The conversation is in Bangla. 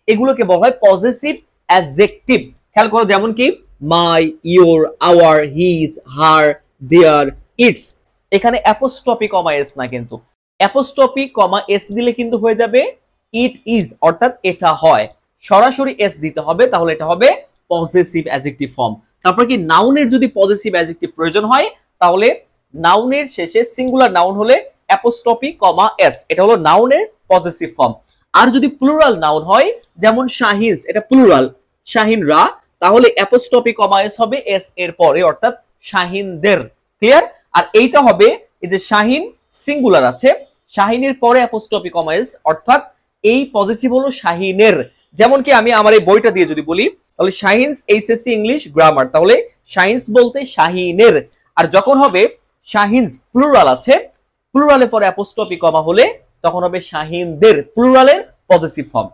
এগুলোকে বলা হয় পজেসিভ অ্যাডজেক্টিভ। খেয়াল করো, যেমন কি my, your, our, his, her, their, its. এখানে অ্যাপোস্ট্রফি কমা এস না, কিন্তু অ্যাপোস্ট্রফি কমা এস দিলে কিন্তু হয়ে যাবে ইট ইজ, অর্থাৎ এটা হয়। সরাসরি এস দিতে হবে, তাহলে এটা হবে পজেসিভ অ্যাডজেক্টিভ ফর্ম। তারপর কি নাউনের যদি পজেসিভ অ্যাডজেক্টিভ প্রয়োজন হয়, তাহলে নাউনের শেষে সিঙ্গুলার নাউন হলে অ্যাপোস্ট্রফি কমা এস, এটা হলো নাউনের পজেসিভ ফর্ম। আর যদি প্লুরাল নাউন হয়, যেমন শাহিজ, এটা প্লুরাল, শাহিনরা, তাহলে অ্যাপোস্ট্রফি কমা এস হবে এস এর পরে, অর্থাৎ শাহিনদের। ক্লিয়ার? আর এইটা হবে, এই যে শাহিন সিঙ্গুলার আছে, শাহিনের পরে অ্যাপোস্ট্রফি কমা এস, অর্থাৎ এই পজেসিভ হলো শাহিনের। যেমন কি আমি আমার এই বইটা দিয়ে যদি বলি, তাহলে শাহিনস এইচএসসি ইংলিশ গ্রামার, তাহলে শাহিনস বলতে শাহিনের। আর যখন হবে শাহিনস প্লুরাল আছে, প্লুরালের পরে অ্যাপোস্ট্রফি কমা হলে তখন হবে শাহিনদের, প্লুরালের পজেসিভ ফর্ম।